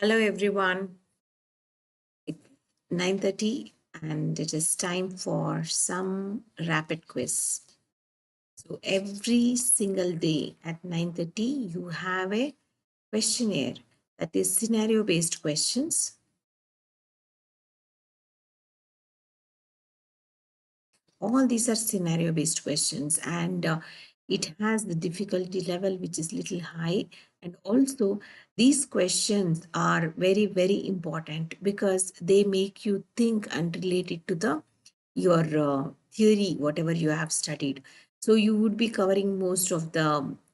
Hello everyone. It's 9:30 and it is time for some rapid quiz. So every single day at 9:30 you have a questionnaire that is scenario based questions. All these are scenario based questions and it has the difficulty level which is little high, and also these questions are very very important because they make you think and relate it to the your theory whatever you have studied. So you would be covering most of the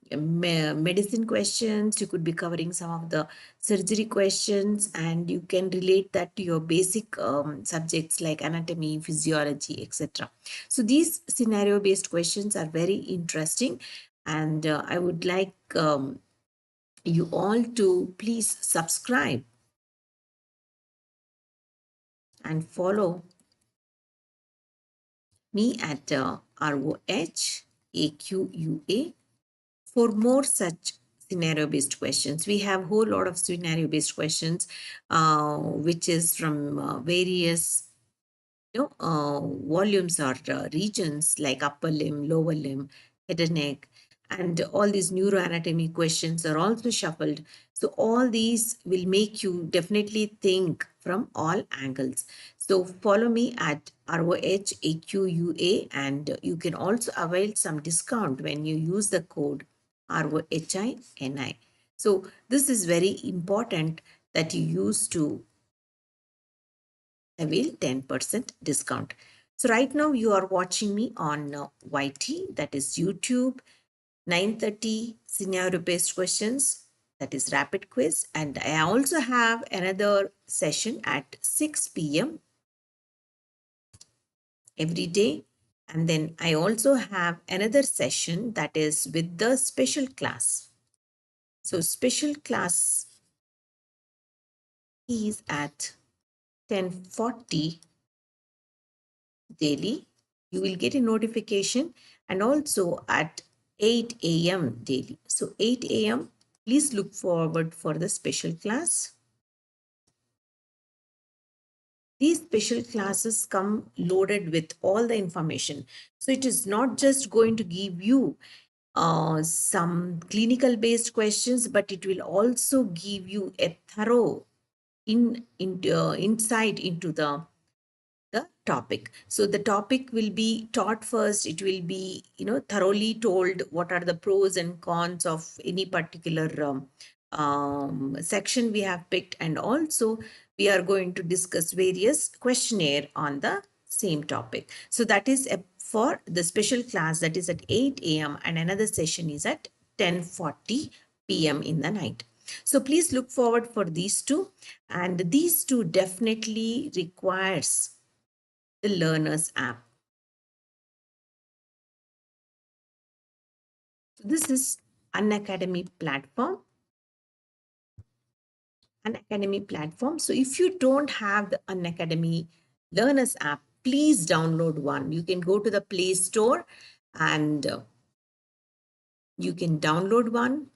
medicine questions, you could be covering some of the surgery questions, and you can relate that to your basic subjects like anatomy, physiology, etc. So these scenario based questions are very interesting, and I would like you all to please subscribe and follow me at ROHAQUA for more such scenario based questions. We have a whole lot of scenario based questions which is from various volumes or regions like upper limb, lower limb, head and neck, and all these neuroanatomy questions are also shuffled. So all these will make you definitely think from all angles. So follow me at ROHAQUA, and you can also avail some discount when you use the code ROHINI. So this is very important that you use to avail 10% discount. So right now you are watching me on YT, that is YouTube, 9:30 scenario based questions, that is rapid quiz, and I also have another session at 6 p.m. every day, and then I also have another session that is with the special class. So special class is at 10:40 daily. You will get a notification, and also at 8 a.m. daily. So 8 a.m. please look forward for the special class. These special classes come loaded with all the information. So it is not just going to give you some clinical based questions, but it will also give you a thorough insight into the topic. So the topic will be taught first. It will be, thoroughly told what are the pros and cons of any particular section we have picked. And also we are going to discuss various questionnaire on the same topic. So that is for the special class, that is at 8 a.m. and another session is at 10:40 p.m. in the night. So please look forward for these two, and these two definitely requires the Learners app. This is Unacademy platform. Unacademy platform. So if you don't have the Unacademy Learners app, please download one. You can go to the Play Store and you can download one.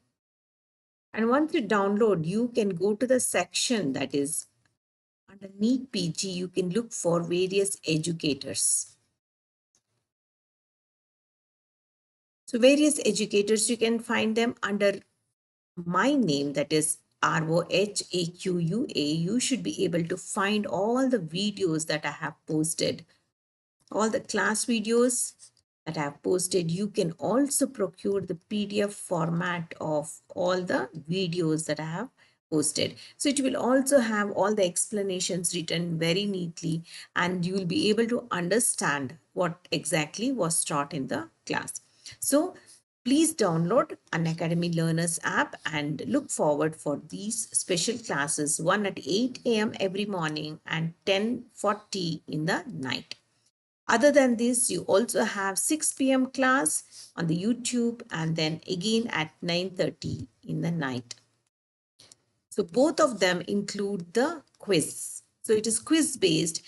And once you download, you can go to the section that is under NEET PG. You can look for various educators. So various educators, you can find them under my name, that is ROHAQUA. You should be able to find all the videos that I have posted, all the class videos that I have posted. You can also procure the PDF format of all the videos that I have posted. So it will also have all the explanations written very neatly, and you will be able to understand what exactly was taught in the class. So please download Unacademy Learners app and look forward for these special classes, one at 8 a.m. every morning and 10:40 in the night. Other than this, you also have 6 p.m. class on the YouTube, and then again at 9:30 in the night. So both of them include the quiz. So it is quiz based.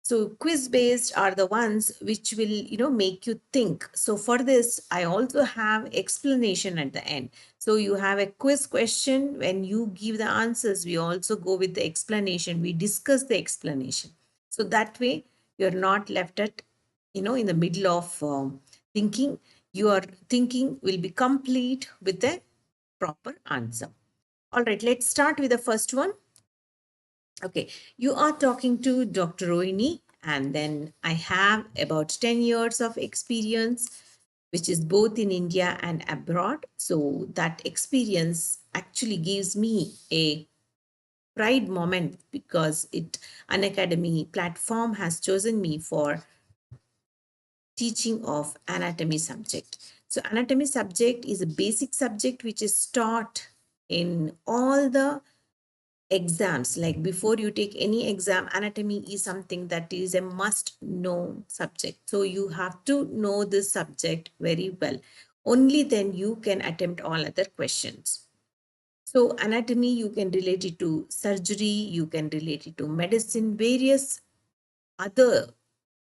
So quiz based are the ones which will make you think. So for this, I also have explanation at the end. So you have a quiz question. When you give the answers, we also go with the explanation. We discuss the explanation. So that way you're not left in the middle of thinking. Your thinking will be complete with the proper answer. All right, let's start with the first one. Okay, you are talking to Dr. Rohini, and then I have about 10 years of experience, which is both in India and abroad. So that experience actually gives me a pride moment because an academy platform has chosen me for teaching of anatomy subject. So anatomy subject is a basic subject which is taught in all the exams. Like before you take any exam, anatomy is something that is a must know subject. So you have to know this subject very well. Only then you can attempt all other questions. So anatomy, you can relate it to surgery, you can relate it to medicine, various other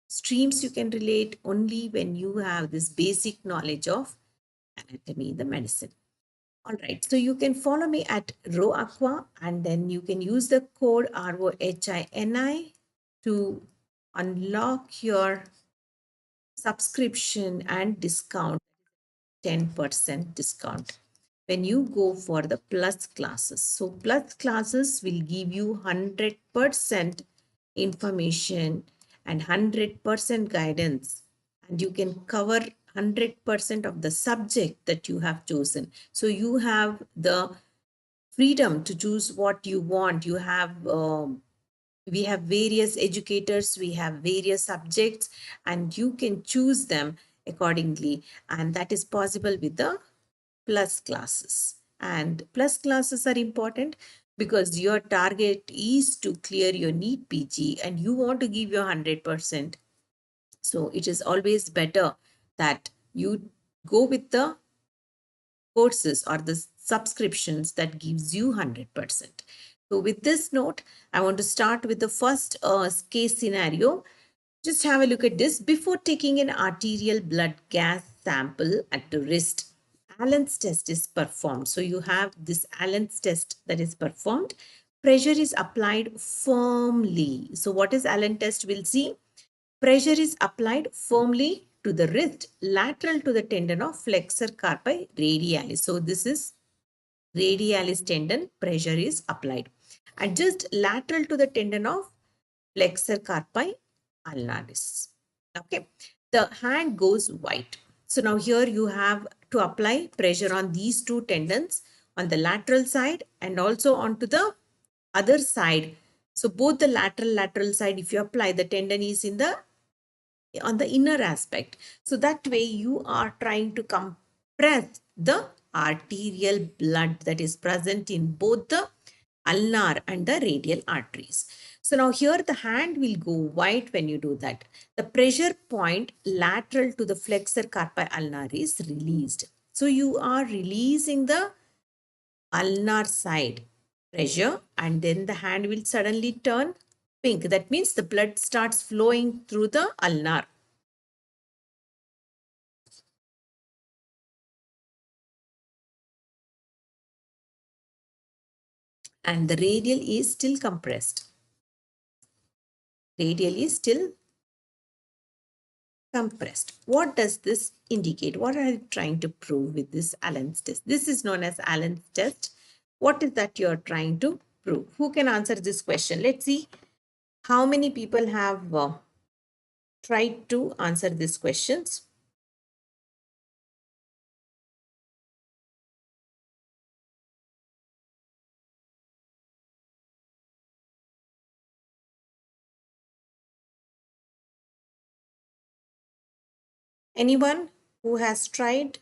streams you can relate only when you have this basic knowledge of anatomy, the medicine. All right, so you can follow me at RoAqua, and then you can use the code ROHINI to unlock your subscription and discount, 10% discount when you go for the plus classes. So plus classes will give you 100% information and 100% guidance, and you can cover 100% of the subject that you have chosen. So you have the freedom to choose what you want. We have various educators, we have various subjects, and you can choose them accordingly, and that is possible with the plus classes. And plus classes are important because your target is to clear your NEET PG and you want to give your 100%. So it is always better that you go with the courses or the subscriptions that gives you 100%. So with this note, I want to start with the first case scenario. Just have a look at this. Before taking an arterial blood gas sample at the wrist, Allen's test is performed. So you have this Allen's test that is performed. Pressure is applied firmly. So what is Allen test? We'll see. Pressure is applied firmly to the wrist, lateral to the tendon of flexor carpi radialis. So this is radialis tendon, pressure is applied. And just lateral to the tendon of flexor carpi ulnaris. Okay, the hand goes white. So now here you have to apply pressure on these two tendons on the lateral side and also onto the other side. So both the lateral side, if you apply, the tendon is on the inner aspect. So that way you are trying to compress the arterial blood that is present in both the ulnar and the radial arteries. So now here the hand will go white when you do that. The pressure point lateral to the flexor carpi ulnar is released. So you are releasing the ulnar side pressure and then the hand will suddenly turn pink. That means the blood starts flowing through the ulnar. And the radial is still compressed. Radial is still compressed. What does this indicate? What are you trying to prove with this Allen's test? This is known as Allen's test. What is that you're trying to prove? Who can answer this question? Let's see how many people have tried to answer these questions. Anyone who has tried?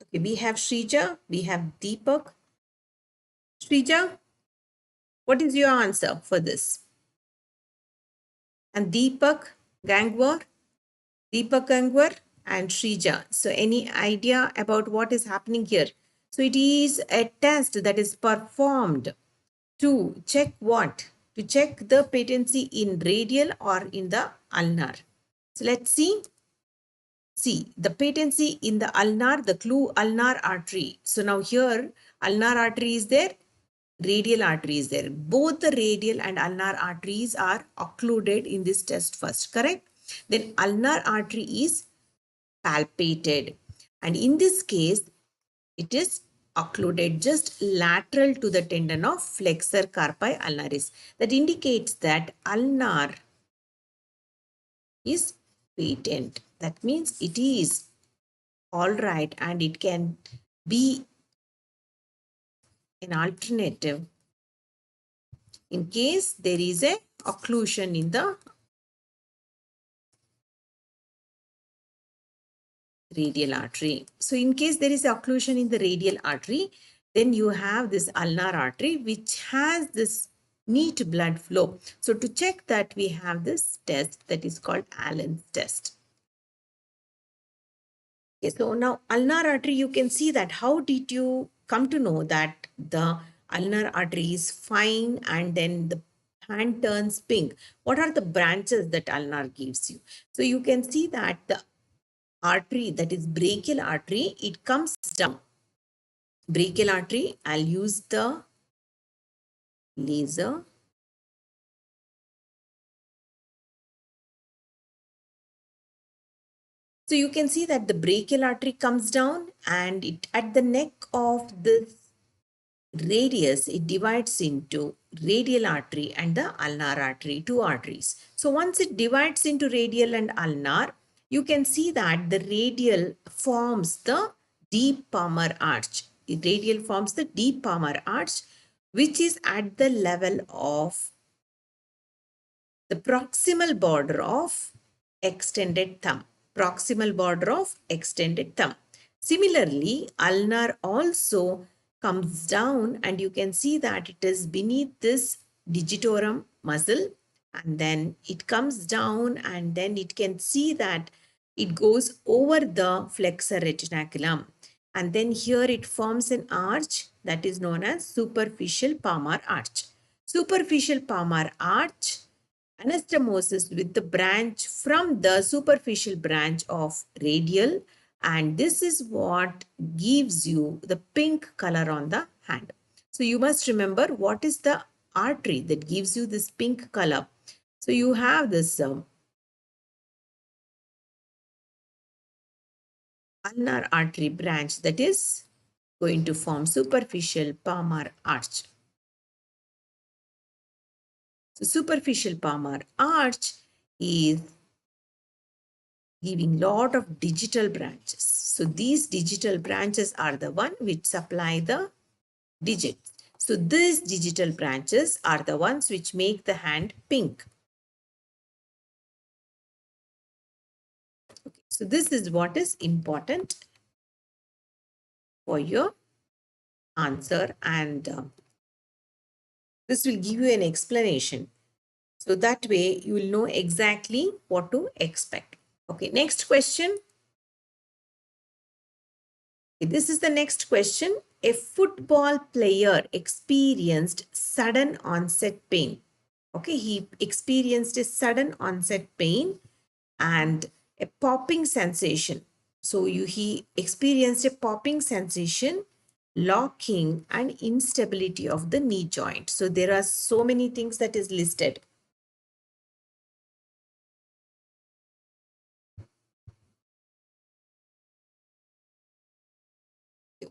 Okay, we have Shrija, we have Deepak. Shrija, what is your answer for this? And Deepak Gangwar? Deepak Gangwar and Shrija. So any idea about what is happening here? So it is a test that is performed to check what? To check the patency in radial or in the ulnar. So let's see. See, the patency in the ulnar, the clue ulnar artery. So now here, ulnar artery is there, radial artery is there. Both the radial and ulnar arteries are occluded in this test first, correct? Then ulnar artery is palpated. And in this case, it is occluded just lateral to the tendon of flexor carpi ulnaris. That indicates that ulnar is patent. That means it is all right and it can be an alternative in case there is a occlusion in the radial artery. So in case there is occlusion in the radial artery, then you have this ulnar artery which has this neat blood flow. So to check that, we have this test that is called Allen's test. Okay, so now ulnar artery, you can see that. How did you come to know that the ulnar artery is fine and then the hand turns pink? What are the branches that ulnar gives you? So you can see that the artery, that is brachial artery, it comes down. Brachial artery, I'll use the laser. So you can see that the brachial artery comes down and it at the neck of this radius, it divides into radial artery and the ulnar artery, two arteries. So once it divides into radial and ulnar, you can see that the radial forms the deep palmar arch. The radial forms the deep palmar arch, which is at the level of the proximal border of extended thumb. Proximal border of extended thumb. Similarly, ulnar also comes down and you can see that it is beneath this digitorum muscle and then it comes down and then it can see that it goes over the flexor retinaculum and then here it forms an arch that is known as superficial palmar arch. Superficial palmar arch anastomosis with the branch from the superficial branch of radial, and this is what gives you the pink color on the hand. So you must remember what is the artery that gives you this pink color. So you have this ulnar artery branch that is going to form superficial palmar arch. So superficial palmar arch is giving lot of digital branches. So these digital branches are the one which supply the digits. So these digital branches are the ones which make the hand pink. Okay, so this is what is important for your answer and this will give you an explanation. So that way you will know exactly what to expect. Okay, next question. Okay, this is the next question. A football player experienced sudden onset pain. Okay, he experienced a sudden onset pain and a popping sensation. So he experienced a popping sensation, locking and instability of the knee joint. So there are so many things that is listed.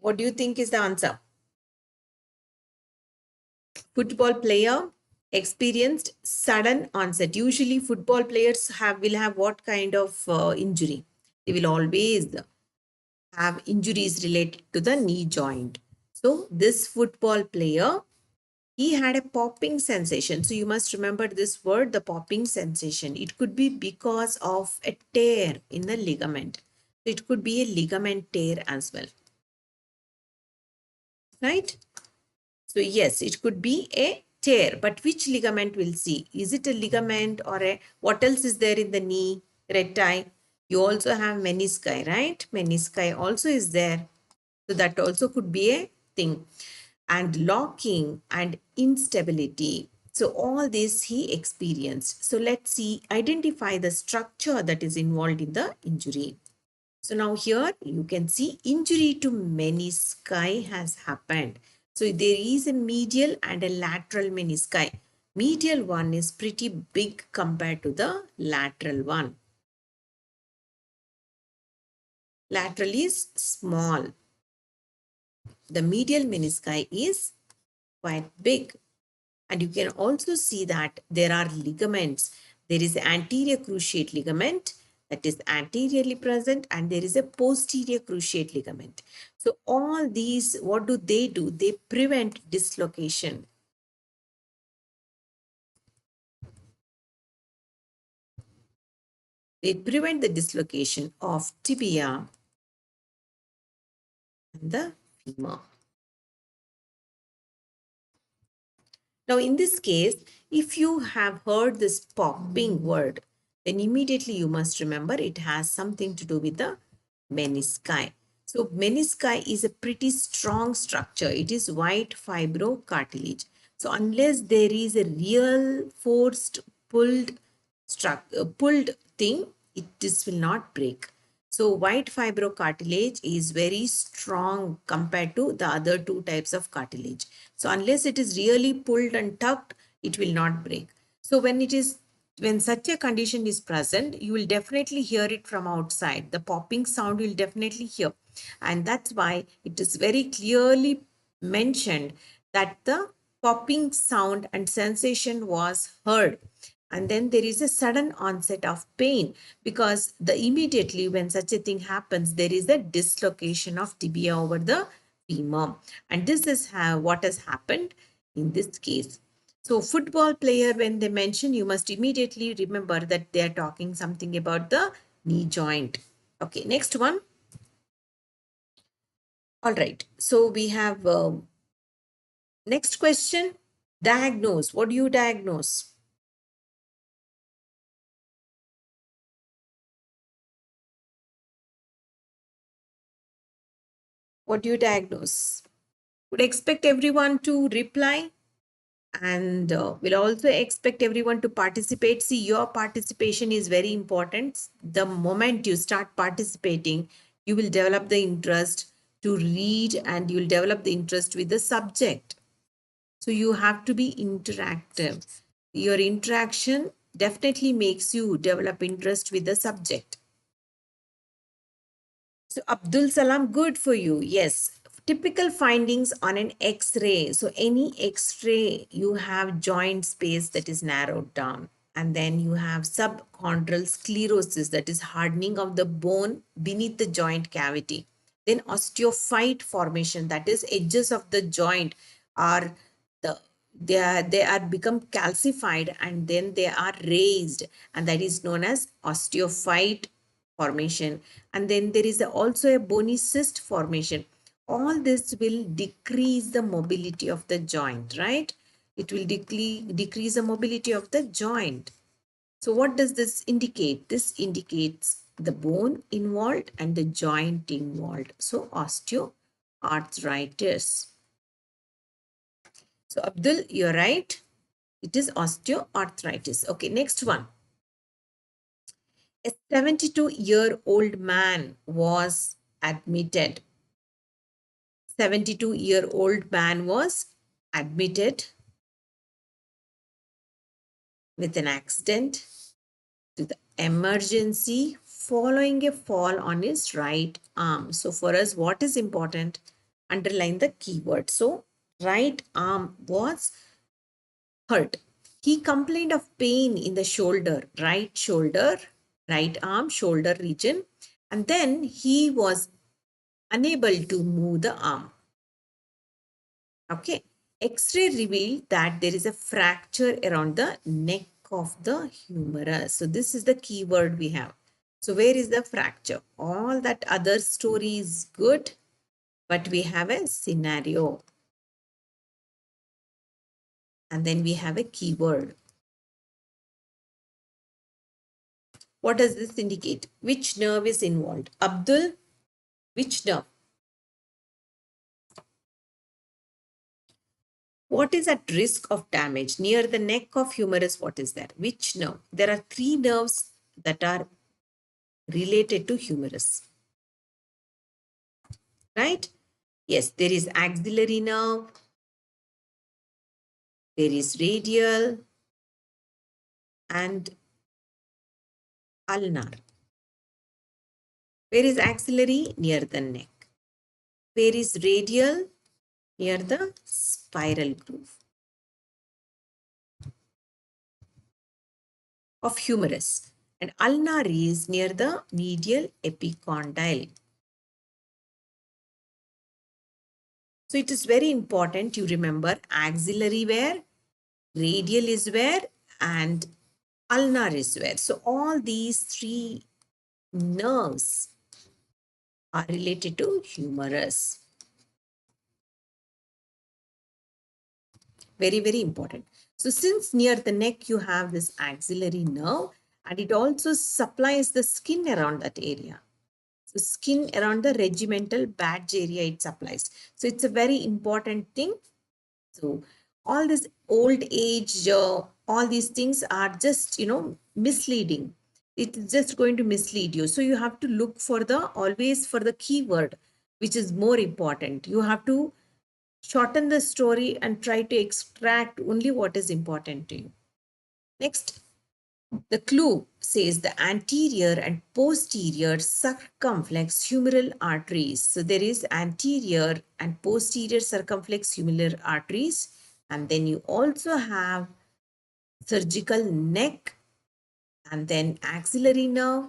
What do you think is the answer? Football player experienced sudden onset. Usually football players will have what kind of injury? They will always have injuries related to the knee joint. So this football player, he had a popping sensation. So you must remember this word, the popping sensation. It could be because of a tear in the ligament. It could be a ligament tear as well. Right? So yes, it could be a tear, but which ligament we'll see? Is it a ligament or a, what else is there in the knee, recti? You also have menisci, right? Menisci also is there. So that also could be a thing. And locking and instability. So all this he experienced. So let's see, identify the structure that is involved in the injury. So now here you can see injury to menisci has happened. So there is a medial and a lateral menisci. Medial one is pretty big compared to the lateral one. Lateral is small. The medial menisci is quite big. And you can also see that there are ligaments. There is anterior cruciate ligament that is anteriorly present, and there is a posterior cruciate ligament. So all these, what do? They prevent dislocation. They prevent the dislocation of tibia and the femur. Now, in this case, if you have heard this popping word, then immediately you must remember it has something to do with the menisci. So, menisci is a pretty strong structure. It is white fibrocartilage. So, unless there is a real forced pulled thing, this will not break. So white fibrocartilage is very strong compared to the other two types of cartilage. So unless it is really pulled and tucked, it will not break. So when such a condition is present, you will definitely hear it from outside. The popping sound you will definitely hear. And that's why it is very clearly mentioned that the popping sound and sensation was heard, and then there is a sudden onset of pain, because the immediately when such a thing happens, there is a dislocation of tibia over the femur, and this is what has happened in this case. So football player, when they mention, you must immediately remember that they are talking something about the knee joint. Okay, next one. All right, so we have next question. Diagnose. What do you diagnose? What do you diagnose? Would expect everyone to reply, and we'll also expect everyone to participate. See, your participation is very important. The moment you start participating, you will develop the interest to read, and you'll develop the interest with the subject. So you have to be interactive. Your interaction definitely makes you develop interest with the subject. So Abdul Salam, good for you. Yes. Typical findings on an X-ray. So any X-ray, you have joint space that is narrowed down. And then you have subchondral sclerosis, that is hardening of the bone beneath the joint cavity. Then osteophyte formation, that is edges of the joint are the they are become calcified, and then they are raised, and that is known as osteophyte formation. And then there is also a bony cyst formation. All this will decrease the mobility of the joint, right? It will decrease the mobility of the joint. So what does this indicate? This indicates the bone involved and the joint involved. So osteoarthritis. So Abdul, you're right. It is osteoarthritis. Okay, next one. A 72-year-old man was admitted. 72-year-old man was admitted with an accident to the emergency following a fall on his right arm. So for us, what is important? Underline the keyword. So right arm was hurt. He complained of pain in the shoulder, right arm, shoulder region, and then he was unable to move the arm. Okay. X-ray revealed that there is a fracture around the neck of the humerus. So this is the keyword we have. So where is the fracture? All that other story is good, but we have a scenario. And then we have a keyword. What does this indicate? Which nerve is involved? Abdul, which nerve? What is at risk of damage? Near the neck of humerus, what is there? Which nerve? There are three nerves that are related to humerus. Right? Yes, there is axillary nerve, there is radial and ulnar. Where is axillary? Near the neck. Where is radial? Near the spiral groove of humerus. And ulnar is near the medial epicondyle. So it is very important you remember axillary where, radial is where, and ulnar is where. So all these three nerves are related to humerus. Very, very important. So since near the neck you have this axillary nerve and it also supplies the skin around that area. So skin around the regimental badge area it supplies. So it's a very important thing. So all this old age, all these things are just, misleading. It's just going to mislead you. So you have to look for always for the keyword, which is more important. You have to shorten the story and try to extract only what is important to you. Next, the clue says the anterior and posterior circumflex humeral arteries. So there is anterior and posterior circumflex humeral arteries. And then you also have surgical neck and then axillary nerve.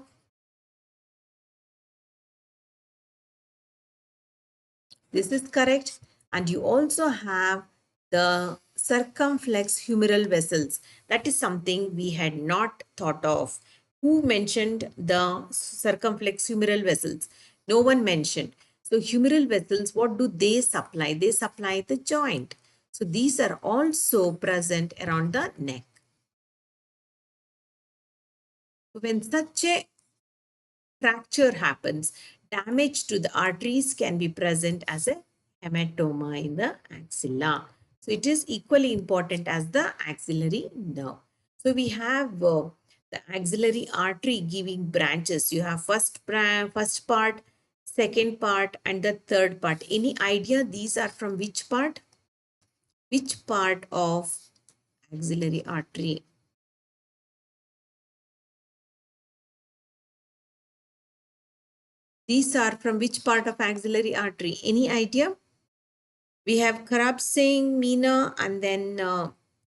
This is correct. And you also have the circumflex humeral vessels. That is something we had not thought of. Who mentioned the circumflex humeral vessels? No one mentioned. So humeral vessels, what do they supply? They supply the joint. So these are also present around the neck. When such a fracture happens, damage to the arteries can be present as a hematoma in the axilla. So it is equally important as the axillary nerve. So we have the axillary artery giving branches. You have first part, second part, and the third part. Any idea these are from which part? Which part of axillary artery? These are from which part of axillary artery? Any idea? We have Karab Singh, Meena, and then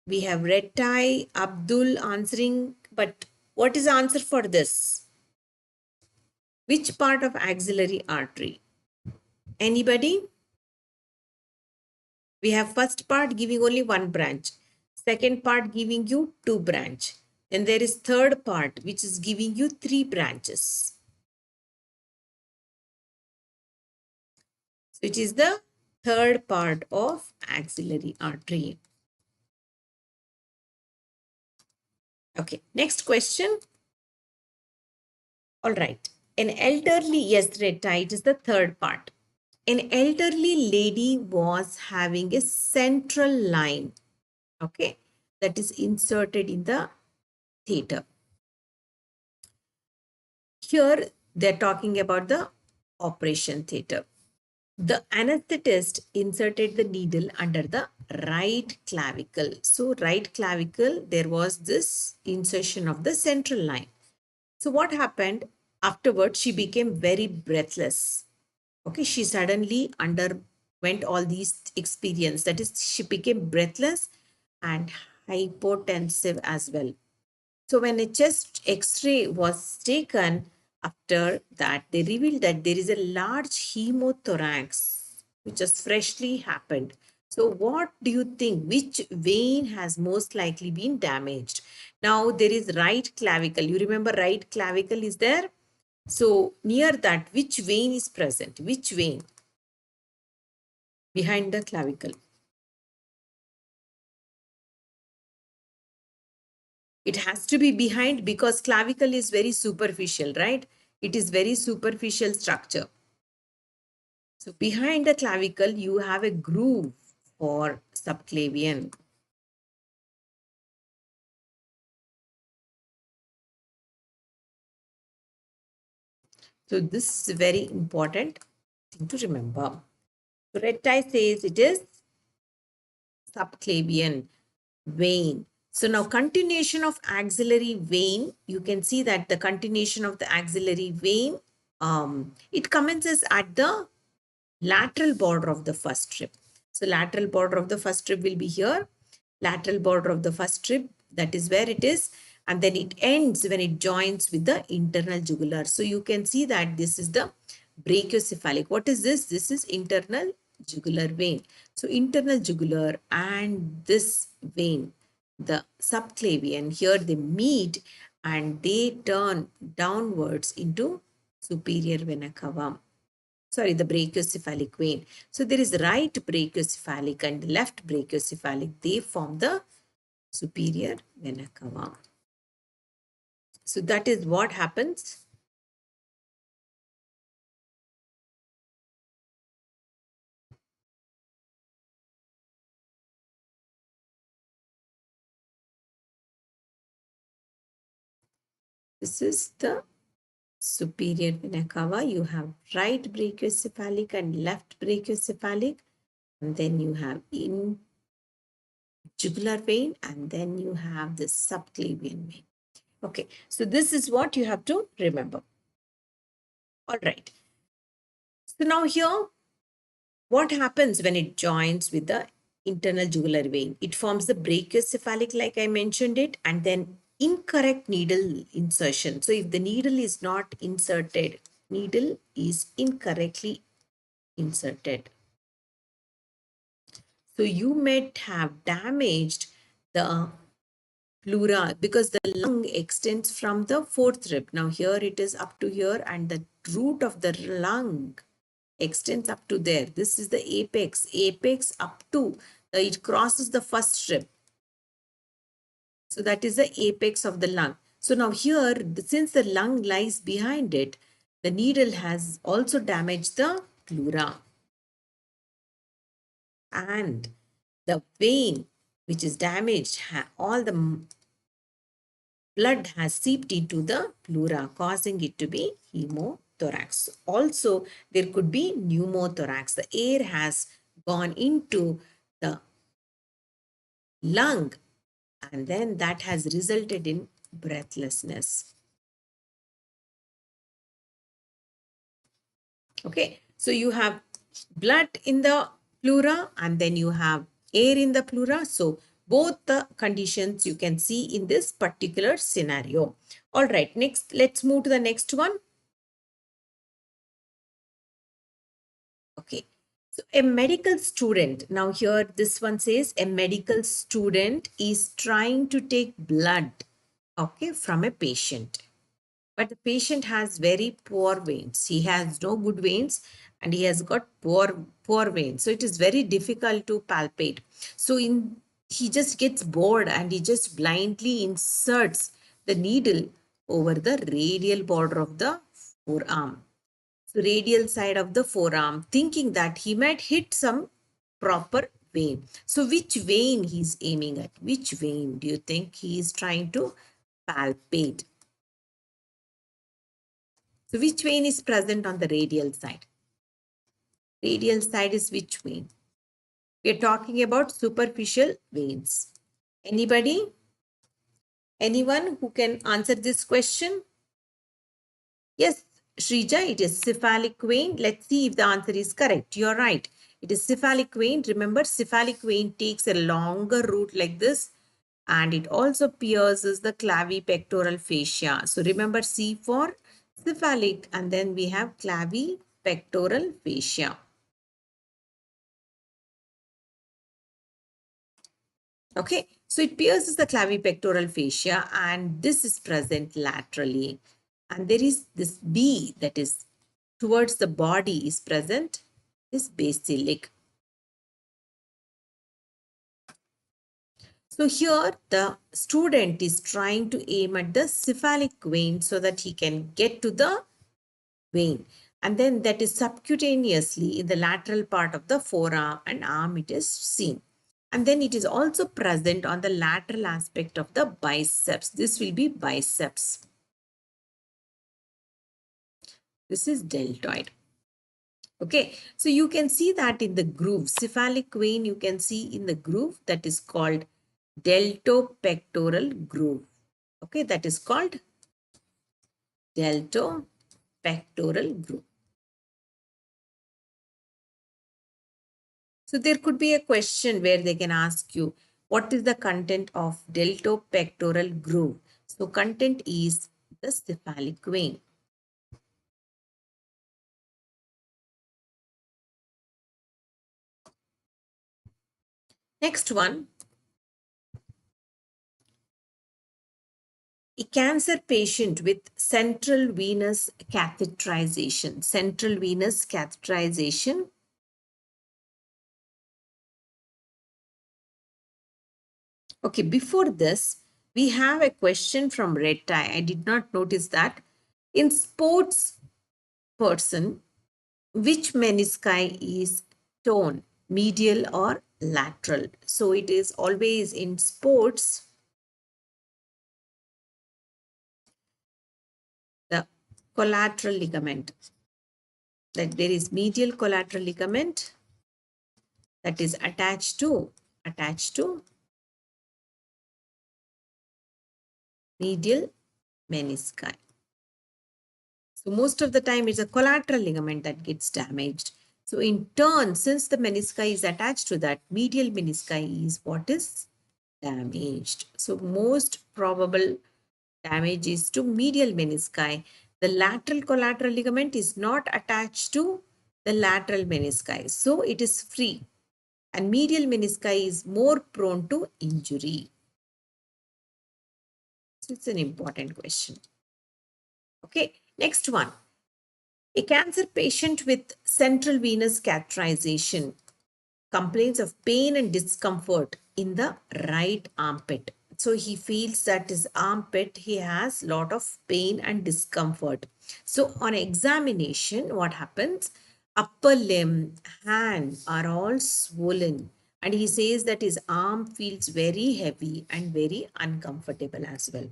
we have Red Tie, Abdul answering. But what is the answer for this? Which part of axillary artery? Anybody? We have first part giving only one branch. Second part giving you two branch. Then there is third part which is giving you three branches. So it is the third part of axillary artery. Okay, next question. All right. An elderly, yes, red tie, it is the third part. An elderly lady was having a central line, okay, that is inserted in the theater. Here, they're talking about the operation theater. The anesthetist inserted the needle under the right clavicle. So, right clavicle, there was this insertion of the central line. So, what happened? Afterwards, she became very breathless. Okay, she suddenly underwent all these experience. That is, she became breathless and hypotensive as well. So when a chest x-ray was taken, after that, they revealed that there is a large hemothorax which has freshly happened. So what do you think? Which vein has most likely been damaged? Now there is right clavicle. You remember right clavicle is there? So near that, which vein is present? Which vein? Behind the clavicle. It has to be behind because clavicle is very superficial, right? It is very superficial structure. So behind the clavicle, you have a groove for subclavian. So this is a very important thing to remember. So red tie says it is subclavian vein. So now continuation of axillary vein, you can see that the continuation of the axillary vein, it commences at the lateral border of the first strip. So lateral border of the first strip will be here. Lateral border of the first strip, that is where it is. And then it ends when it joins with the internal jugular. So you can see that this is the brachiocephalic. What is this? This is internal jugular vein. So internal jugular and this vein, the subclavian, here they meet and they turn downwards into superior vena cava. Sorry, the brachiocephalic vein. So there is right brachiocephalic and left brachiocephalic. They form the superior vena cava. So that is what happens. This is the superior vena cava. You have right brachiocephalic and left brachiocephalic. And then you have in jugular vein, and then you have the subclavian vein. Okay, so this is what you have to remember. All right. So now here, what happens when it joins with the internal jugular vein? It forms the brachiocephalic, like I mentioned it, and then incorrect needle insertion. So if the needle is not inserted, needle is incorrectly inserted. So you might have damaged the pleura because the lung extends from the fourth rib. Now here it is up to here and the root of the lung extends up to there. This is the apex. Apex up to, it crosses the first rib. So that is the apex of the lung. So now here, since the lung lies behind it, the needle has also damaged the pleura. And the vein which is damaged, all the blood has seeped into the pleura, causing it to be hemothorax. Also, there could be pneumothorax. The air has gone into the lung and then that has resulted in breathlessness. Okay, so you have blood in the pleura and then you have air in the pleura. So both the conditions you can see in this particular scenario. All right, next, let's move to the next one. Okay, so a medical student, now here this one says a medical student is trying to take blood, okay, from a patient. But the patient has very poor veins. He has no good veins and he has got poor veins. So it is very difficult to palpate. So he just gets bored and he just blindly inserts the needle over the radial border of the forearm. So radial side of the forearm, thinking that he might hit some proper vein. So which vein he's aiming at? Which vein do you think he is trying to palpate? So which vein is present on the radial side? Radial side is which vein? We are talking about superficial veins. Anybody? Anyone who can answer this question? Yes, Shrija, it is cephalic vein. Let's see if the answer is correct. You're right. It is cephalic vein. Remember, cephalic vein takes a longer route like this and it also pierces the clavipectoral fascia. So remember C for cephalic and then we have clavipectoral fascia. Okay, so it pierces the clavipectoral fascia and this is present laterally. And there is this B that is towards the body is present, is basilic. So here the student is trying to aim at the cephalic vein so that he can get to the vein. And then that is subcutaneously in the lateral part of the forearm and arm it is seen. And then it is also present on the lateral aspect of the biceps. This will be biceps. This is deltoid. Okay, so you can see that in the groove, cephalic vein, you can see in the groove that is called deltopectoral groove. Okay, that is called deltopectoral groove. So there could be a question where they can ask you, what is the content of deltopectoral groove? So content is the cephalic vein. Next one, a cancer patient with central venous catheterization. Central venous catheterization. Okay, before this, we have a question from Red Tie. I did not notice that. In sports person, which menisci is torn, medial or lateral? So it is always in sports, the collateral ligament. That there is medial collateral ligament that is attached to medial menisci. So most of the time it's a collateral ligament that gets damaged. So in turn, since the menisci is attached to that, medial menisci is what is damaged. So most probable damage is to medial menisci. The lateral collateral ligament is not attached to the lateral menisci. So it is free. And medial menisci is more prone to injury. So it's an important question. Okay, next one. A cancer patient with central venous catheterization complains of pain and discomfort in the right armpit. So he feels that his armpit, he has lot of pain and discomfort. So on examination, what happens? Upper limb, hand are all swollen. And he says that his arm feels very heavy and very uncomfortable as well.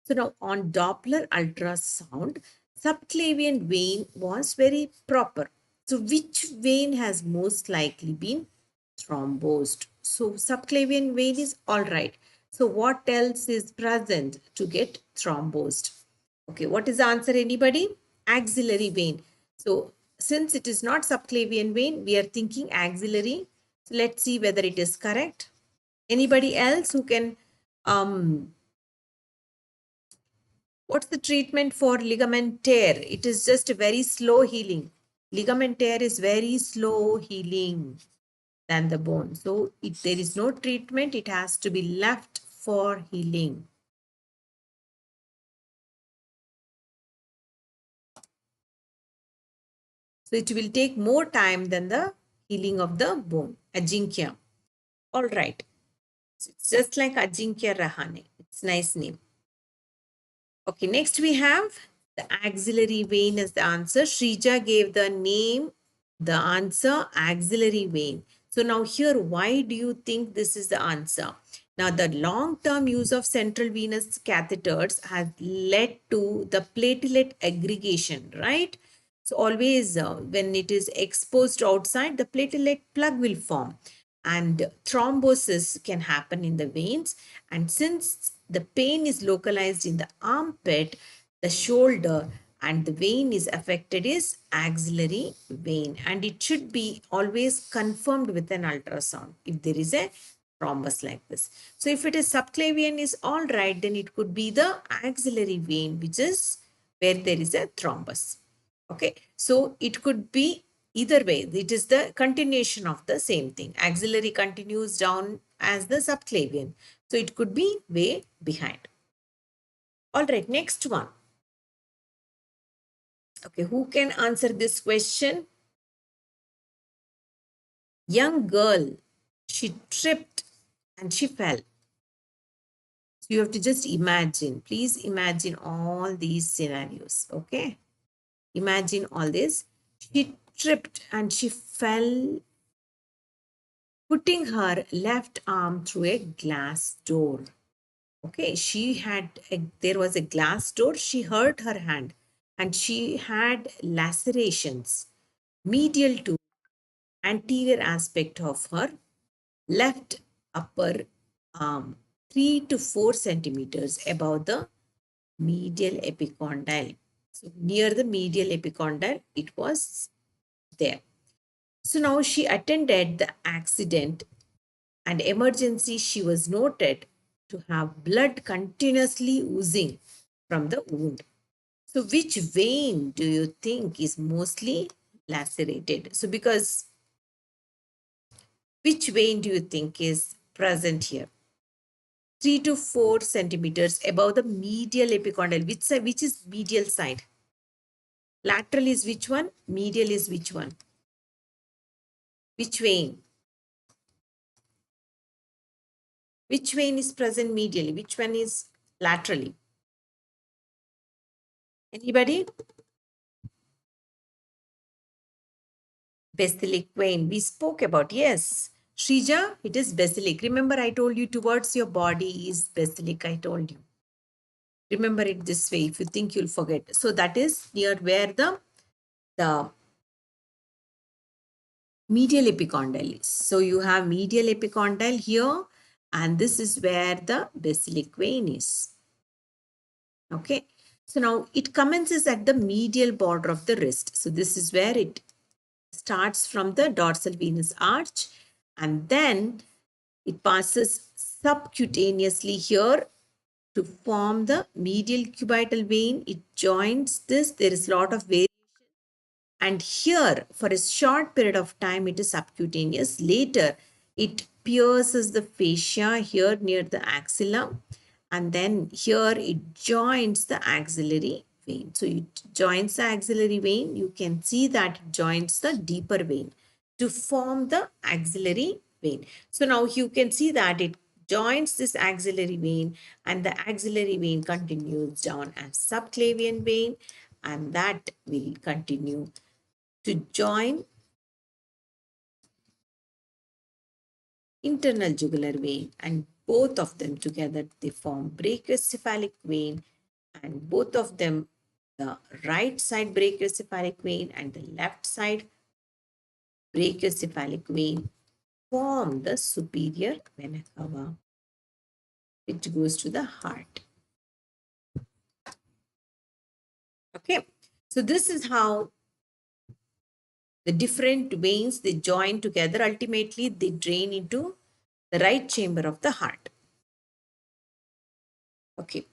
So now on Doppler ultrasound, subclavian vein was very proper. So which vein has most likely been thrombosed? So subclavian vein is all right. So what else is present to get thrombosed? Okay, what is the answer, anybody? Axillary vein. So since it is not subclavian vein, we are thinking axillary. So let's see whether it is correct. Anybody else who can what's the treatment for ligament tear? It is just a very slow healing. Ligament tear is very slow healing than the bone. So if there is no treatment, it has to be left for healing. So it will take more time than the healing of the bone. Ajinkya. All right. So it's just like Ajinkya Rahane. It's nice name. Okay, next we have the axillary vein as the answer. Shrija gave the name, the answer, axillary vein. So now here, why do you think this is the answer? Now the long-term use of central venous catheters has led to the platelet aggregation, right? So always when it is exposed outside, the platelet plug will form and thrombosis can happen in the veins. And since the pain is localized in the armpit, the shoulder, and the vein is affected is axillary vein, and it should be always confirmed with an ultrasound if there is a thrombus like this. So if it is subclavian is all right, then it could be the axillary vein, which is where there is a thrombus. Okay, so it could be either way. It is the continuation of the same thing. Axillary continues down as the subclavian. So it could be way behind. All right, next one. Okay, who can answer this question? Young girl, she tripped and she fell. So you have to just imagine. Please imagine all these scenarios. Okay, imagine all this. She tripped and she fell, putting her left arm through a glass door. Okay, there was a glass door. She hurt her hand and she had lacerations medial to anterior aspect of her left upper arm, 3 to 4 centimeters above the medial epicondyle. So near the medial epicondyle, it was there. So now she attended the accident and emergency. She was noted to have blood continuously oozing from the wound. So which vein do you think is mostly lacerated? So because which vein do you think is present here? 3 to 4 centimeters above the medial epicondyle. Which side? Which is medial side? Lateral is which one? Medial is which one? Which vein? Which vein is present medially? Which one is laterally? Anybody? Basilic vein. We spoke about, yes. Shrija, it is basilic. Remember, I told you towards your body is basilic. I told you. Remember it this way. If you think, you'll forget. So that is near where the medial epicondyle is. So you have medial epicondyle here, and this is where the basilic vein is. Okay. So now it commences at the medial border of the wrist. So this is where it starts from the dorsal venous arch, and then it passes subcutaneously here to form the medial cubital vein. It joins this. There is a lot of variation. And here, for a short period of time, it is subcutaneous. Later, it pierces the fascia here near the axilla. And then here, it joins the axillary vein. So, it joins the axillary vein. You can see that it joins the deeper vein to form the axillary vein. So, now you can see that it joins this axillary vein, and the axillary vein continues down as subclavian vein, and that will continue to join internal jugular vein, and both of them together they form brachiocephalic vein, and both of them, the right side brachiocephalic vein and the left side brachiocephalic vein, form the superior vena cava, which goes to the heart. Okay, so this is how the different veins they join together. Ultimately, they drain into the right chamber of the heart. Okay,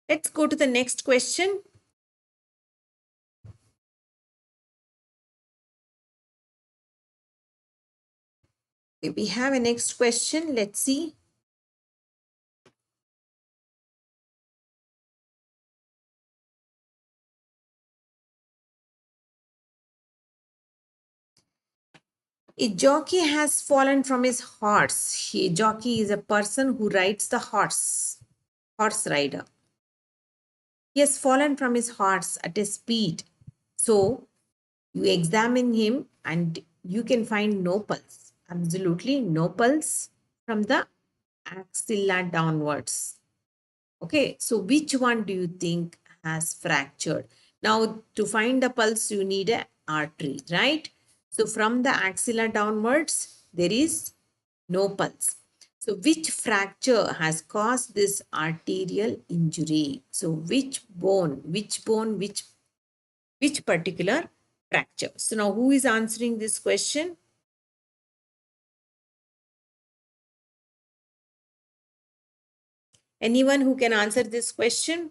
let's go to the next question. Okay, we have a next question. Let's see. A jockey has fallen from his horse. A jockey is a person who rides the horse rider. He has fallen from his horse at a speed. So you examine him and you can find no pulse. Absolutely no pulse from the axilla downwards. Okay, so which one do you think has fractured? Now, to find the pulse, you need an artery, right? So, from the axilla downwards, there is no pulse. So, which fracture has caused this arterial injury? So, which particular fracture? So, now who is answering this question? Anyone who can answer this question?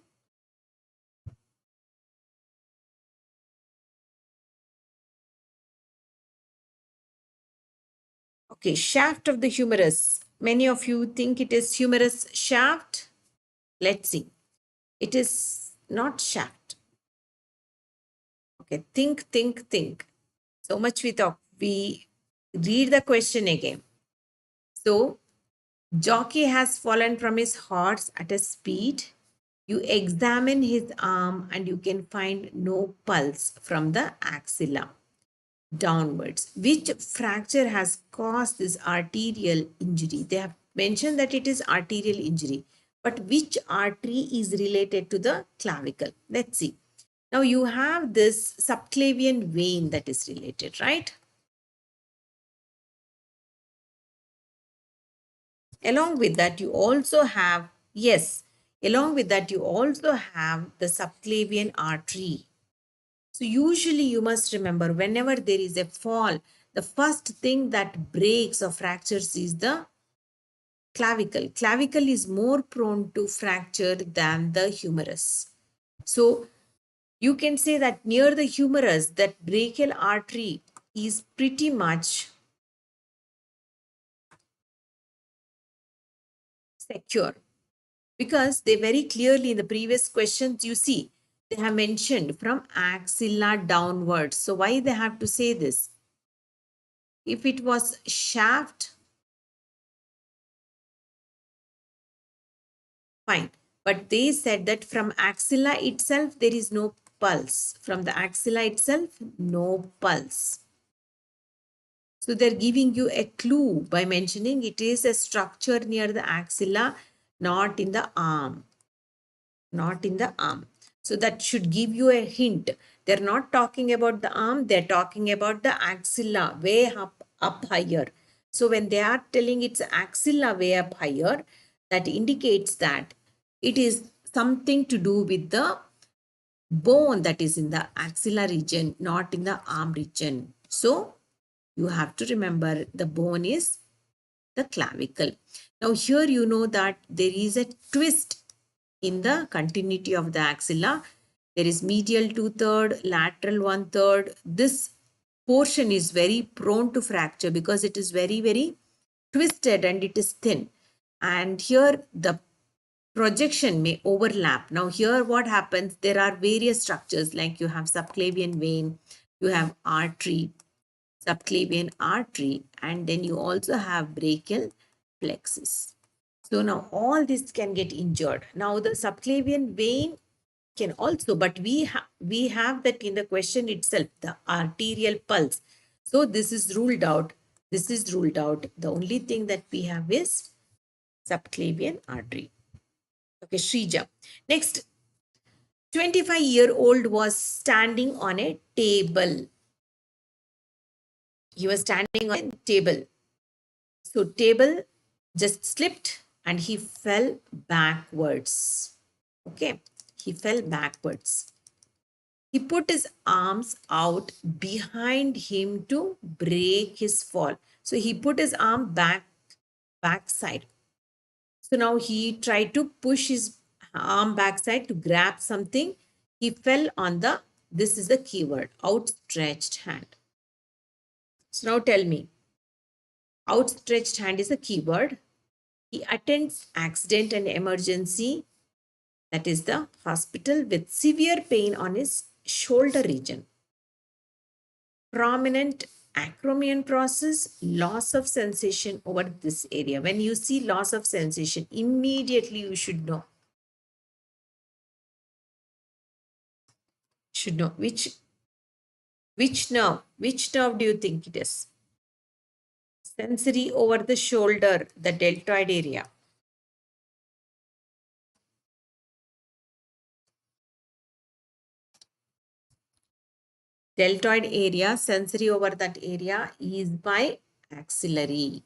Okay, shaft of the humerus. Many of you think it is humerus shaft. Let's see. It is not shaft. Okay, think. So much we talk. We read the question again. So, jockey has fallen from his horse at a speed. You examine his arm and you can find no pulse from the axilla. downwards. Which fracture has caused this arterial injury? They have mentioned that it is arterial injury, but which artery is related to the clavicle? Let's see. Now you have this subclavian vein that is related, right? Along with that, you also have, yes, along with that, you also have the subclavian artery. So usually you must remember whenever there is a fall, the first thing that breaks or fractures is the clavicle. Clavicle is more prone to fracture than the humerus. So you can say that near the humerus, that brachial artery is pretty much secure, because they very clearly in the previous questions you see they have mentioned from axilla downwards. So why they have to say this? If it was shaft, fine, but they said that from axilla itself there is no pulse. From the axilla itself, no pulse. So they're giving you a clue by mentioning it is a structure near the axilla, not in the arm. Not in the arm. So that should give you a hint. They're not talking about the arm, they're talking about the axilla way up higher. So when they are telling it's axilla way up higher, that indicates that it is something to do with the bone that is in the axilla region, not in the arm region. So you have to remember the bone is the clavicle. Now here you know that there is a twist in the continuity of the axilla. There is medial 2/3, lateral 1/3. This portion is very prone to fracture because it is very, very twisted and it is thin. And here the projection may overlap. Now here what happens, there are various structures like you have subclavian vein, you have artery, subclavian artery, and then you also have brachial plexus. So now all this can get injured. Now the subclavian vein can also, but we have that in the question itself, the arterial pulse. So this is ruled out. This is ruled out. The only thing that we have is subclavian artery. Okay, Shrija. Next, 25-year-old was standing on a table. He was standing on a table. So table just slipped and he fell backwards. Okay, he fell backwards. He put his arms out behind him to break his fall. So he put his arm backside. So now he tried to push his arm backside to grab something. He fell on the, this is the keyword, outstretched hand. So now tell me, outstretched hand is a keyword. He attends accident and emergency, that is the hospital, with severe pain on his shoulder region. Prominent acromion process, loss of sensation over this area. When you see loss of sensation, immediately you should know. Should know which nerve. Which nerve do you think it is? Sensory over the shoulder, the deltoid area. Deltoid area, sensory over that area is by axillary.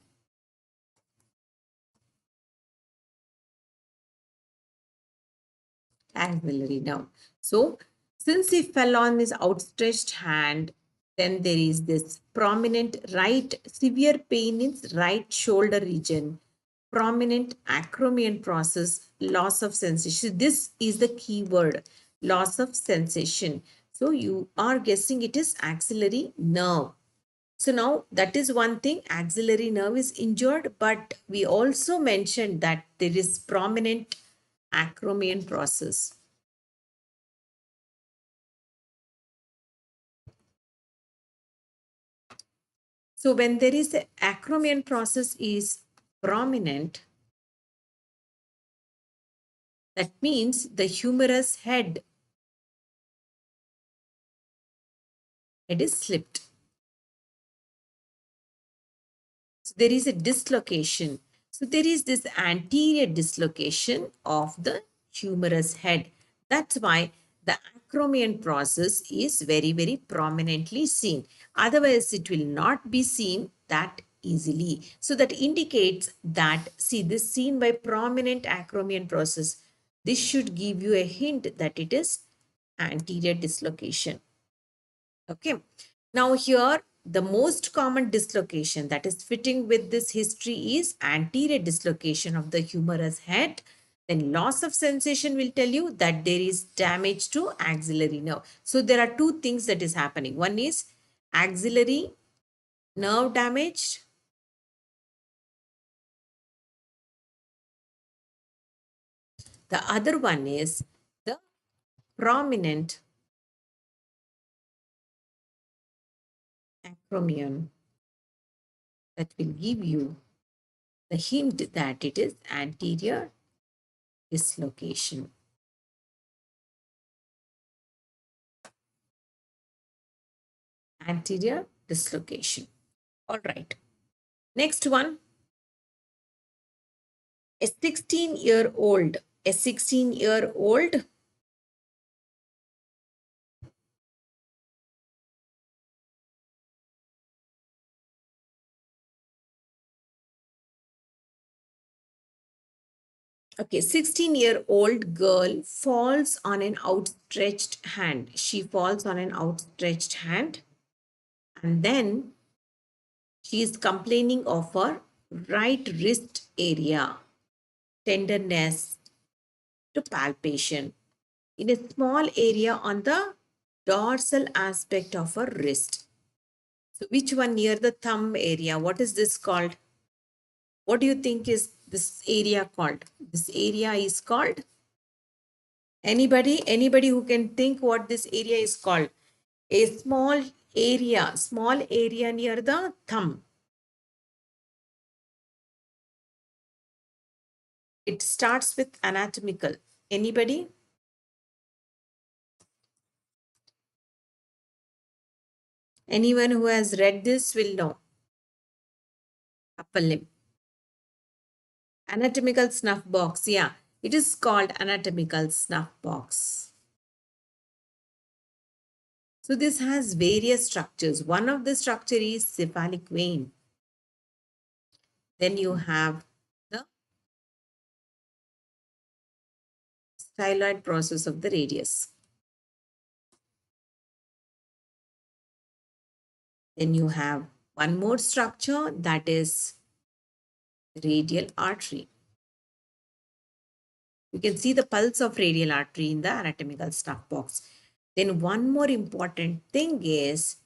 Axillary nerve. So, since he fell on his outstretched hand, then there is this prominent right, severe pain in right shoulder region, prominent acromion process, loss of sensation. This is the key word, loss of sensation. So you are guessing it is axillary nerve. So now that is one thing, axillary nerve is injured, but we also mentioned that there is prominent acromion process. So when there is a acromion process is prominent, that means the humerus head is slipped. So there is a dislocation. So there is this anterior dislocation of the humerus head. That's why the acromion process is very, very prominently seen. Otherwise, it will not be seen that easily. So that indicates that, see, this seen by prominent acromion process. This should give you a hint that it is anterior dislocation. Okay. Now here, the most common dislocation that is fitting with this history is anterior dislocation of the humerus head. Then loss of sensation will tell you that there is damage to axillary nerve. So there are two things that is happening. One is axillary nerve damage. The other one is the prominent acromion that will give you the hint that it is anterior dislocation. Anterior dislocation. All right. Next one, a 16-year-old. A 16-year-old okay, 16-year-old girl falls on an outstretched hand. She falls on an outstretched hand, and then she is complaining of her right wrist area, tenderness to palpation in a small area on the dorsal aspect of her wrist. So which one near the thumb area? What is this called? What do you think is this area called? This area is called? Anybody who can think what this area is called? A small area near the thumb. It starts with anatomical. Anybody? Anyone who has read this will know. Upper limb. Anatomical snuff box. Yeah, it is called anatomical snuff box. So this has various structures. One of the structure is cephalic vein. Then you have the styloid process of the radius. Then you have one more structure, that is radial artery. You can see the pulse of radial artery in the anatomical snuff box. Then one more important thing is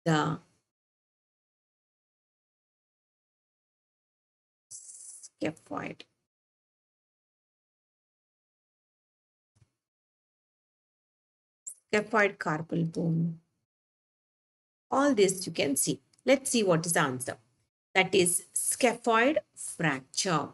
the scaphoid. Scaphoid carpal bone. All this you can see. Let's see what is the answer. That is scaphoid fracture.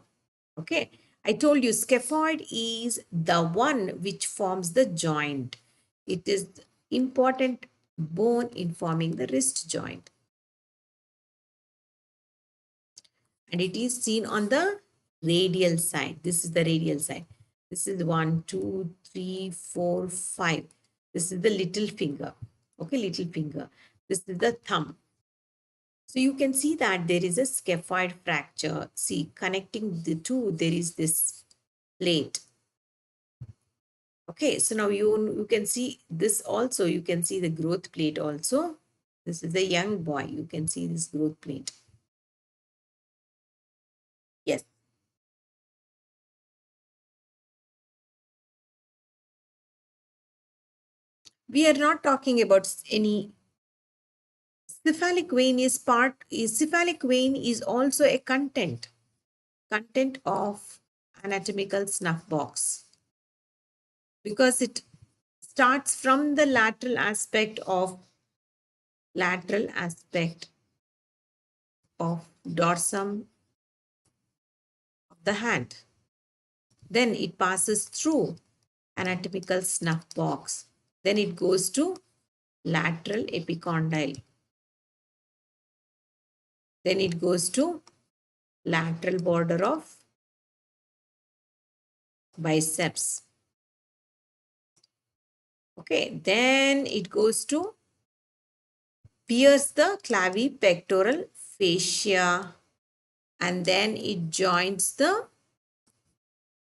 Okay. I told you scaphoid is the one which forms the joint. It is important bone in forming the wrist joint. And it is seen on the radial side. This is the radial side. This is 1, 2, 3, 4, 5. This is the little finger. Okay, little finger. This is the thumb. So you can see that there is a scaphoid fracture. See, connecting the two, there is this plate. Okay, so now you can see this also. You can see the growth plate also. This is a young boy. You can see this growth plate. Yes. We are not talking about any cephalic vein cephalic vein is also a content of anatomical snuff box, because it starts from the lateral aspect of dorsum of the hand. Then it passes through anatomical snuff box. Then it goes to lateral epicondyle. Then it goes to lateral border of biceps. Okay, then it goes to pierce the clavipectoral fascia, and then it joins the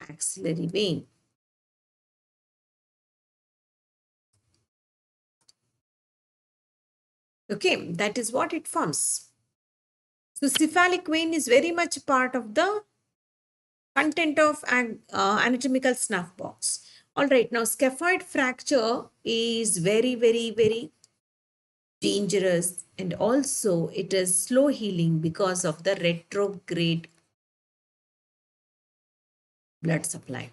axillary vein. Okay, that is what it forms. So cephalic vein is very much part of the content of anatomical snuff box. All right, now scaphoid fracture is very dangerous, and also it is slow healing because of the retrograde blood supply.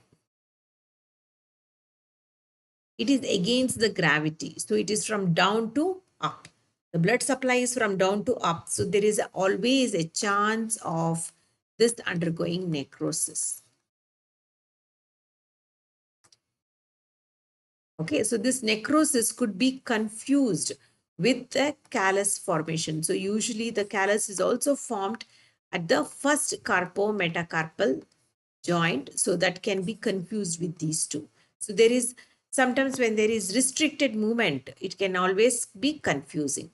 It is against the gravity. So it is from down to up. The blood supply is from down to up. So there is always a chance of this undergoing necrosis. Okay, so this necrosis could be confused with the callus formation. So usually the callus is also formed at the first carpo-metacarpal joint. So that can be confused with these two. So there is sometimes when there is restricted movement, it can always be confusing.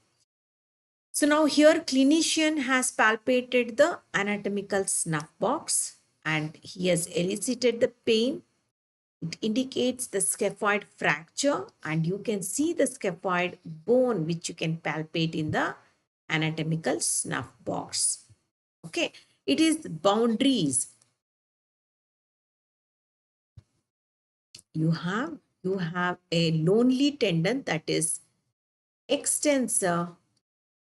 So now here clinician has palpated the anatomical snuff box and he has elicited the pain. It indicates the scaphoid fracture and you can see the scaphoid bone which you can palpate in the anatomical snuff box. Okay, it is boundaries. You have a lonely tendon that is extensor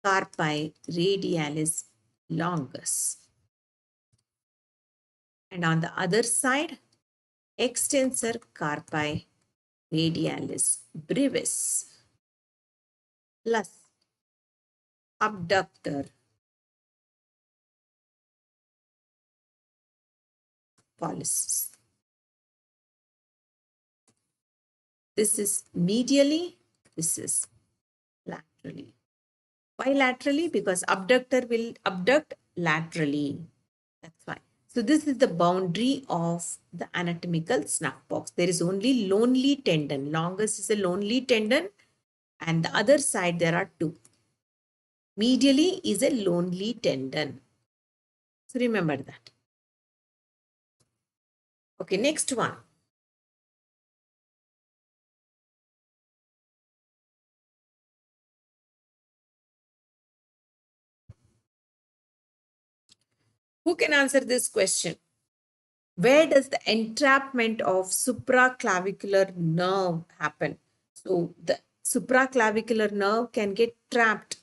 carpi radialis longus. And on the other side, extensor carpi radialis brevis plus abductor pollicis. This is medially, this is laterally. Why laterally? Because abductor will abduct laterally. That's why. So this is the boundary of the anatomical snuff box. There is only lonely tendon. Longus is a lonely tendon and the other side there are two. Medially is a lonely tendon. So remember that. Okay, next one. Who can answer this question? Where does the entrapment of supraclavicular nerve happen? So the supraclavicular nerve can get trapped.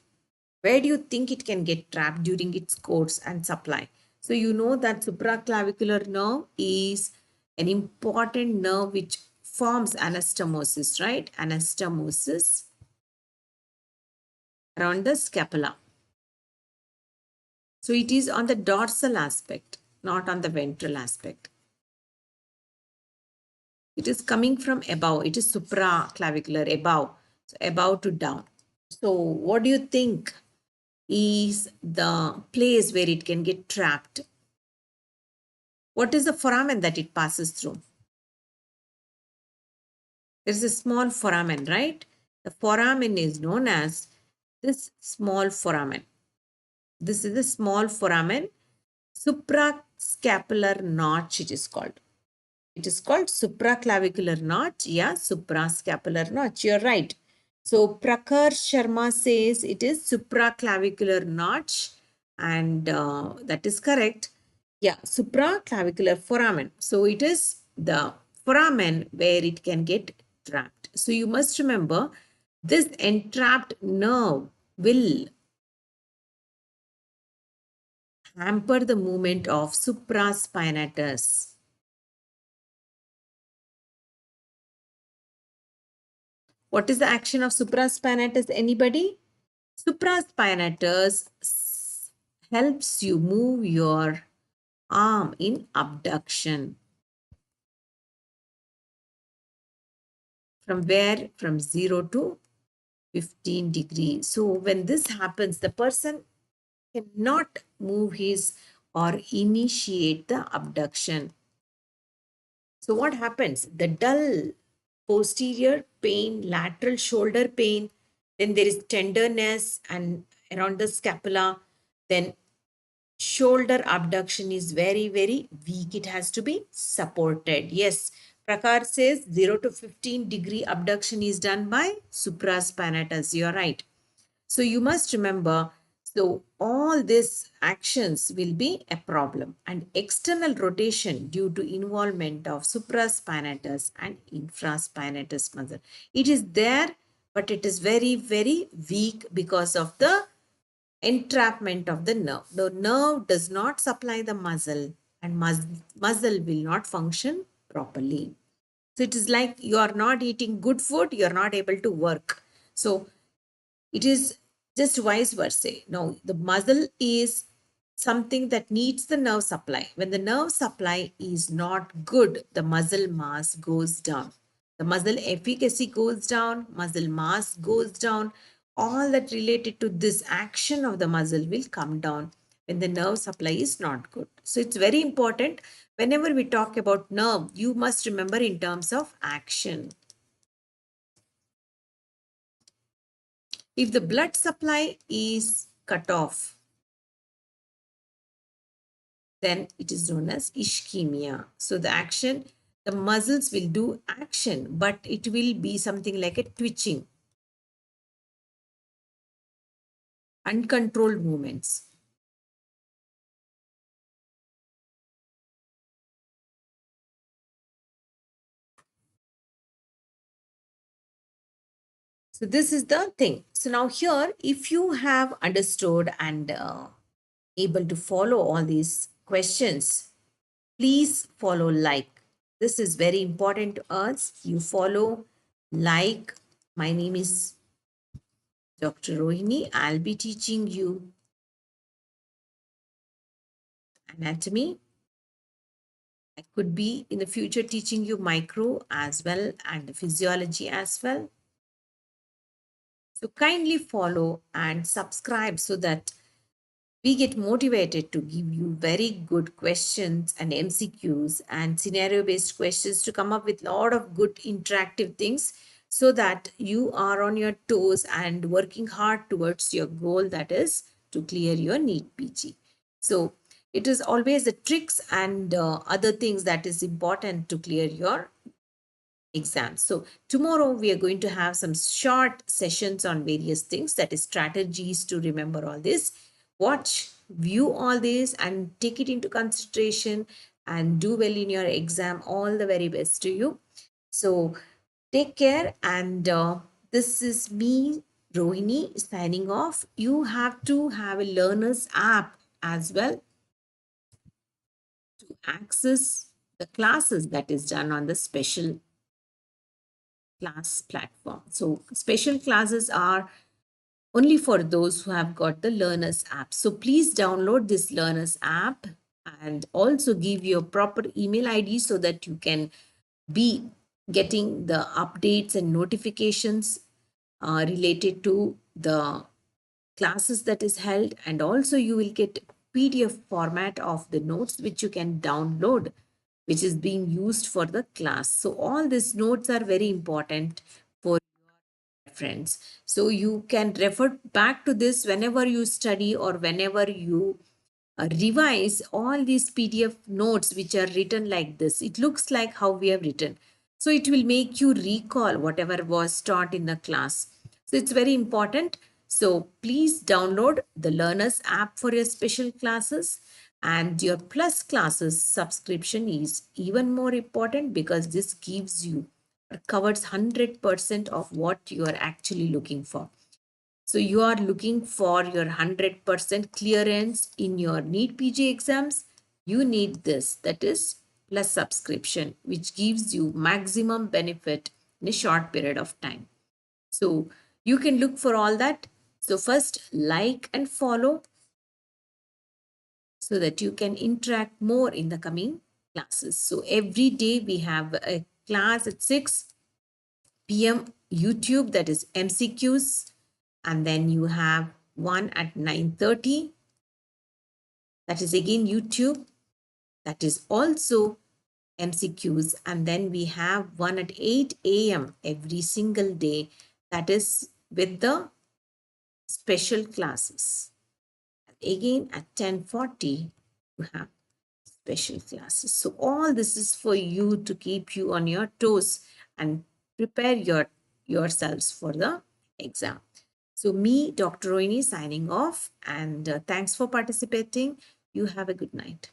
Where do you think it can get trapped during its course and supply? So you know that supraclavicular nerve is an important nerve which forms anastomosis, right? Anastomosis around the scapula. So it is on the dorsal aspect, not on the ventral aspect. It is coming from above. It is supraclavicular, above. So above to down. So what do you think is the place where it can get trapped? What is the foramen that it passes through? There is a small foramen, right? The foramen is known as this small foramen. This is the small foramen. Suprascapular notch it is called. It is called supraclavicular notch. Yeah, suprascapular notch. You're right. So Prakar Sharma says it is supraclavicular notch and that is correct. Yeah, supraclavicular foramen. So it is the foramen where it can get trapped. So you must remember this entrapped nerve will hamper the movement of supraspinatus. What is the action of supraspinatus? Anybody? Supraspinatus helps you move your arm in abduction. From where? From 0 to 15 degrees. So when this happens, the person cannot move his or initiate the abduction. So what happens? The dull posterior pain, lateral shoulder pain, then there is tenderness and around the scapula, then shoulder abduction is very, very weak. It has to be supported. Yes, Prakar says 0 to 15-degree abduction is done by supraspinatus. You're right. So you must remember, so all these actions will be a problem, and external rotation due to involvement of supraspinatus and infraspinatus muscle. It is there, but it is very, very weak because of the entrapment of the nerve. The nerve does not supply the muscle, and muscle will not function properly. So it is like you are not eating good food, you are not able to work. So it is just vice versa. Now, the muscle is something that needs the nerve supply. When the nerve supply is not good, the muscle mass goes down. The muscle efficacy goes down, muscle mass goes down. All that related to this action of the muscle will come down when the nerve supply is not good. So it's very important. Whenever we talk about nerve, you must remember in terms of action. If the blood supply is cut off, then it is known as ischemia. So the action, the muscles will do action, but it will be something like a twitching, uncontrolled movements. So this is the thing. So now here, if you have understood and able to follow all these questions, please follow like. This is very important to us. You follow like. My name is Dr. Rohini. I'll be teaching you anatomy. I could be in the future teaching you micro as well and physiology as well. So kindly follow and subscribe so that we get motivated to give you very good questions and MCQs and scenario based questions to come up with a lot of good interactive things so that you are on your toes and working hard towards your goal, that is to clear your NEET PG. So it is always the tricks and other things that is important to clear your exams. So tomorrow we are going to have some short sessions on various things, that is strategies to remember all this. Watch, view all this and take it into consideration and do well in your exam. All the very best to you. So take care, and this is me, Rohini, signing off. You have to have a learner's app as well to access the classes that is done on the special class platform. So special classes are only for those who have got the learners app. So please download this learners app and also give your proper email ID so that you can be getting the updates and notifications related to the classes that is held, and also you will get PDF format of the notes which you can download, which is being used for the class. So all these notes are very important for friends. So you can refer back to this whenever you study or whenever you revise all these PDF notes which are written like this. It looks like how we have written. So it will make you recall whatever was taught in the class. So it's very important. So please download the Learners app for your special classes, and your plus classes subscription is even more important because this gives you covers 100% of what you are actually looking for. So you are looking for your 100% clearance in your NEET PG exams. You need this, that is plus subscription, which gives you maximum benefit in a short period of time. So you can look for all that. So first like and follow so that you can interact more in the coming classes. So every day we have a class at 6 p.m. YouTube, that is MCQs, and then you have one at 9:30, That is again YouTube. That is also MCQs. And then we have one at 8 a.m. every single day. That is with the special classes. Again at 10:40, you have special classes. So all this is for you to keep you on your toes and prepare yourselves for the exam. So me, Dr. Rohini, signing off, and thanks for participating. You have a good night.